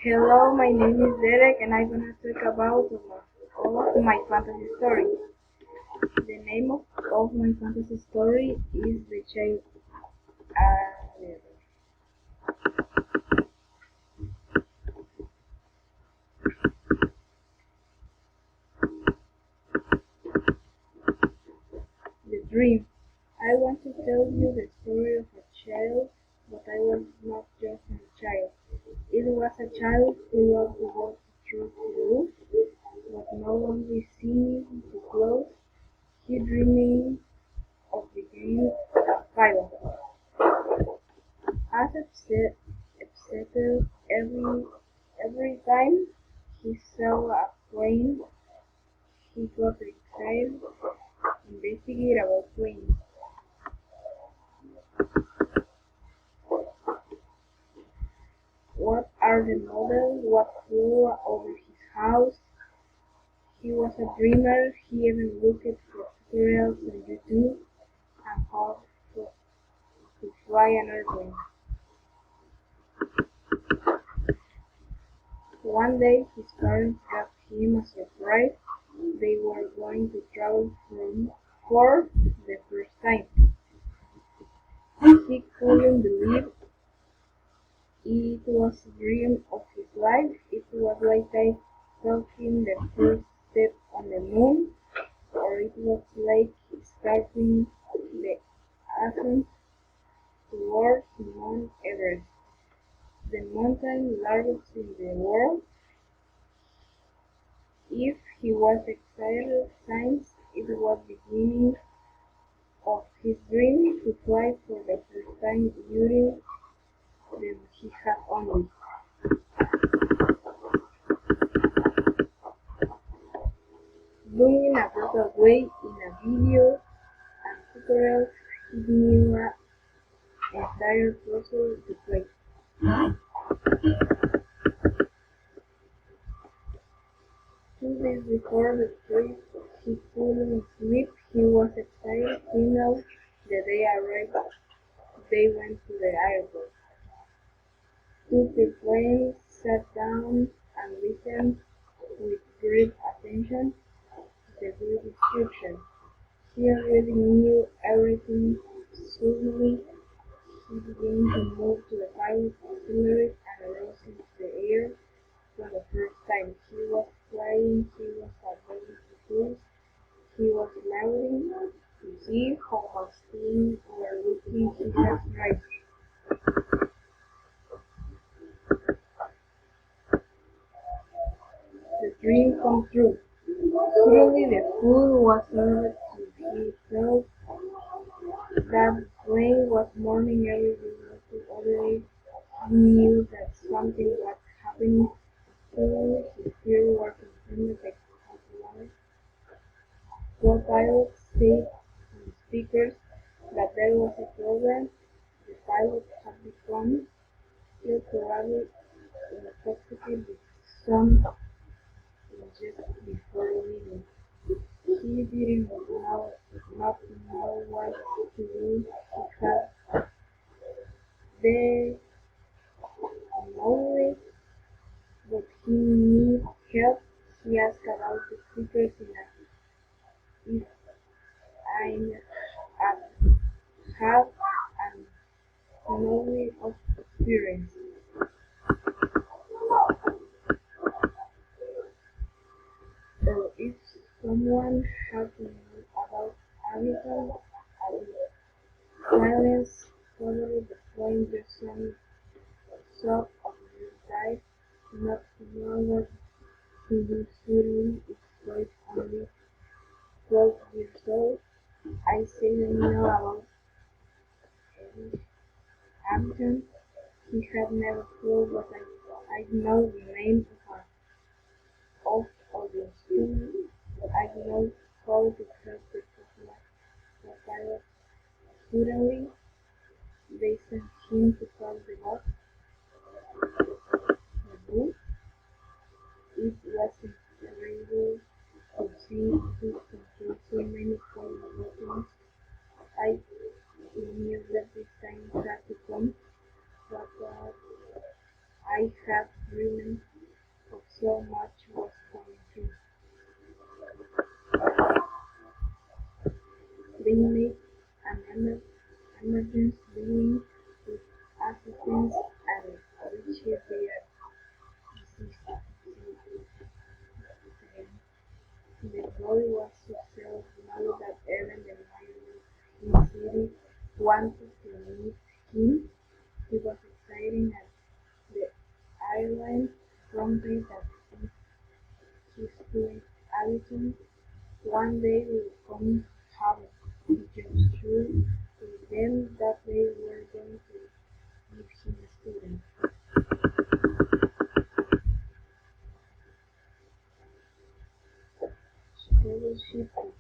Hello, my name is Derek and I'm gonna talk about my fantasy story. The name of my fantasy story is uh, The Dream. I want to tell you the story of a child, but I was not just a child. It was a child who loved to walk through the roof, but no one would see me too close. He dreaming of becoming a pilot. As upset every time he saw a plane, he got excited, investigate about planes. What are the models? What flew over his house? He was a dreamer. He even looked for tutorials on YouTube and how to fly an airplane. One day his parents got him a surprise. They were going to travel for the first time. He couldn't believe it was a dream of his life. It was like taking the first step on the moon, or it was like starting the ascent towards Mount Everest, the mountain largest in the world. If he was excited since it was the beginning of his dream to fly for the first time during then he had only doing a brutal way in a video and tutorials he knew an entire puzzle to play. 2 days before the trip he couldn't sleep. He was excited. Finally the day arrived. They went to the airport. Took the plane, sat down and listened with great attention to the good description. He already knew everything. Suddenly he began to move to the pilot accelerate and rose into the air for the first time. He was flying, he was about to cruise, he was laughing to see how much things were looking he had right. The dream come true. Suddenly the food was served to he felt that plane was morning every day other day. He knew that something was happening. Suddenly his fear was confirmed by his co-pilot said on the speakers that there was a problem. The pilot had become ill, probably intoxicated with some just before leaving. He didn't not know what to do. He had the knowledge, but he needed help. He asked about the speakers if I have an knowledge of experience. So if someone had to know about Hamilton, I would silence probably the point the some sort of died, not to know what to do suddenly it's quite only 12 years old. I say they know about Hamilton. He had never flew, but I know the name of the student, but I know how to help the pilot. Suddenly, they sent him to cross the bus. The book. It was incredible to see who controlled so many power buttons. I knew that this time had to come, but I I had dreamed of so much was coming true. They made an emergency meeting with assistants and reached their decision. The boy was so self-made that even the mayor of his city wanted to meet him. He was excited at the island prompted that his student Allison one day will come have just sure to them that they were going to give him a student scholarship to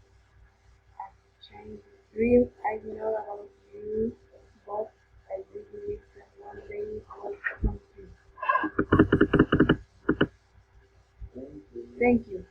change the dream I know about you, but I do believe that one day it will come true. Thank you.